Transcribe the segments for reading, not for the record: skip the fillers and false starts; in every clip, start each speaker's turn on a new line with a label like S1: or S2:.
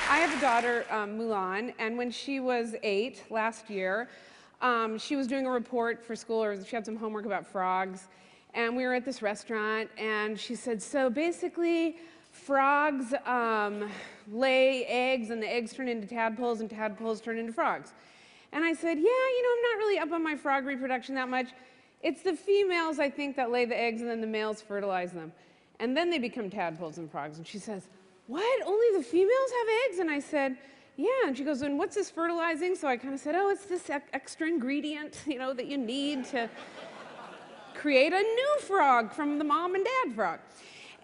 S1: I have a daughter, Mulan, and when she was 8 last year, she was doing a report for school, or she had some homework about frogs, and we were at this restaurant, and she said, so basically, frogs lay eggs, and the eggs turn into tadpoles, and tadpoles turn into frogs. And I said, yeah, you know, I'm not really up on my frog reproduction that much. It's the females, I think, that lay the eggs, and then the males fertilize them. And then they become tadpoles and frogs. And she says, what? Only the females have eggs? And I said, yeah. And she goes, and what's this fertilizing? So I kind of said, oh, it's this extra ingredient, you know, that you need to create a new frog from the mom and dad frog.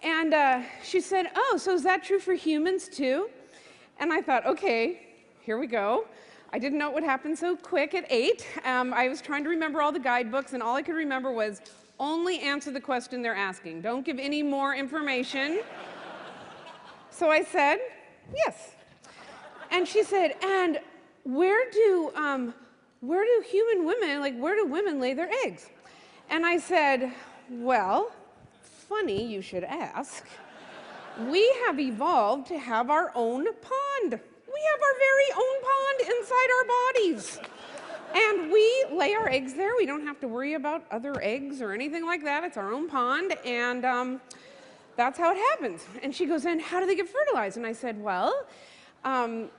S1: And she said, oh, so is that true for humans too? And I thought, okay, here we go. I didn't know it would happen so quick at 8. I was trying to remember all the guidebooks, and all I could remember was only answer the question they're asking. Don't give any more information. So I said, yes. And she said, and where do human women, like where do women lay their eggs? And I said, well, funny you should ask. We have evolved to have our own pond. We have our very own pond inside our bodies. And we lay our eggs there. We don't have to worry about other eggs or anything like that. It's our own pond, and that's how it happens. And she goes, and how do they get fertilized? And I said, well, men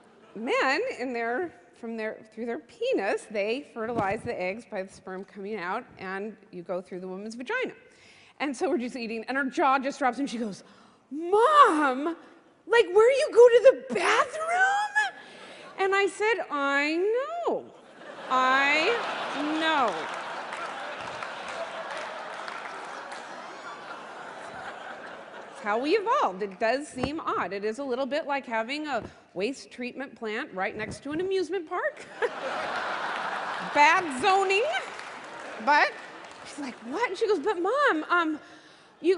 S1: through their penis, they fertilize the eggs by the sperm coming out, and you go through the woman's vagina. And so we're just eating, and her jaw just drops, and she goes, Mom, like where you go to the bathroom? And I said, I know. It's how we evolved. It does seem odd. It is a little bit like having a waste treatment plant right next to an amusement park. Bad zoning. But she's like, what? And she goes, but Mom,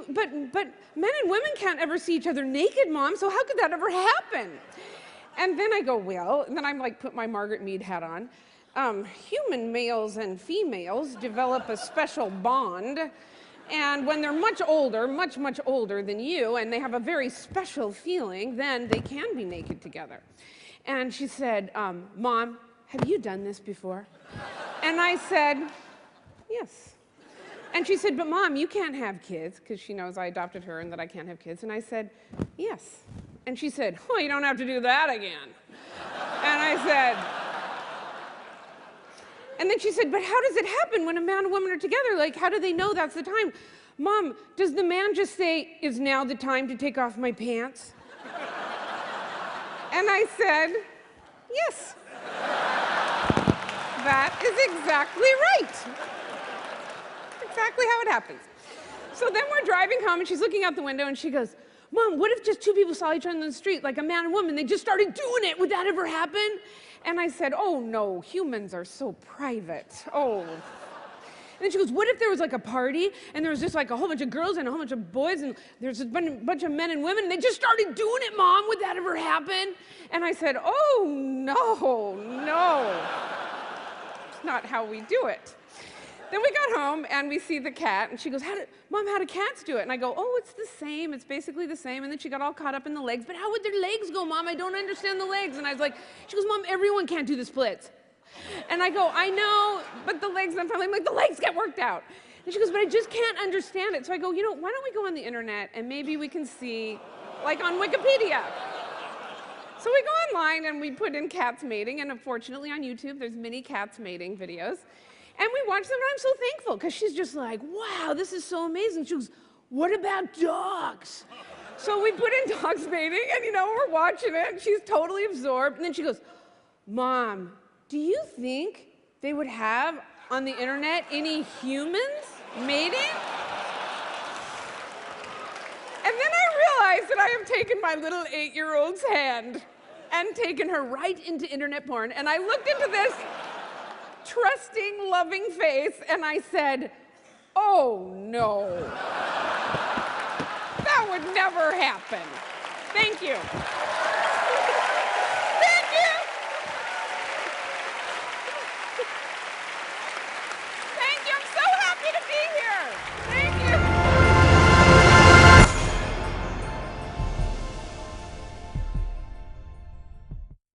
S1: but men and women can't ever see each other naked, Mom, so how could that ever happen? And then I go, well, and then I'm like, put my Margaret Mead hat on. Human males and females develop a special bond, and when they're much older, much older than you, and they have a very special feeling, then they can be naked together. And she said, Mom, have you done this before? And I said, yes. And she said, but Mom, you can't have kids, because she knows I adopted her and that I can't have kids. And I said, yes. And she said, oh, you don't have to do that again. And I said, and then she said, but how does it happen when a man and woman are together? Like, how do they know that's the time? Mom, does the man just say, is now the time to take off my pants? And I said, yes. That is exactly right. Exactly how it happens. So then we're driving home, and she's looking out the window, and she goes, Mom, what if just two people saw each other in the street, like a man and woman, they just started doing it? Would that ever happen? And I said, oh no, humans are so private. Oh. And then she goes, what if there was like a party, and there was just like a whole bunch of girls and a whole bunch of boys, and there's a bunch of men and women, and they just started doing it, Mom? Would that ever happen? And I said, oh no. It's not how we do it. Then we got home, and we see the cat, and she goes, Mom, how do cats do it? And I go, oh, it's the same. It's basically the same. And then she got all caught up in the legs. But how would their legs go, Mom? I don't understand the legs. And I was like, she goes, Mom, everyone can't do the splits. And I go, I know, but the legs, and I'm like, the legs get worked out. And she goes, but I just can't understand it. So I go, you know, why don't we go on the internet, and maybe we can see, like on Wikipedia. So we go online, and we put in cats mating, and unfortunately on YouTube, there's many cats mating videos. And we watch them, and I'm so thankful, because she's just like, wow, this is so amazing. She goes, what about dogs? So we put in dogs mating, and you know, we're watching it, and she's totally absorbed. And then she goes, Mom, do you think they would have on the internet any humans mating? And then I realized that I have taken my little 8-year-old's hand and taken her right into internet porn. And I looked into this trusting, loving face, and I said, oh no. That would never happen. Thank you.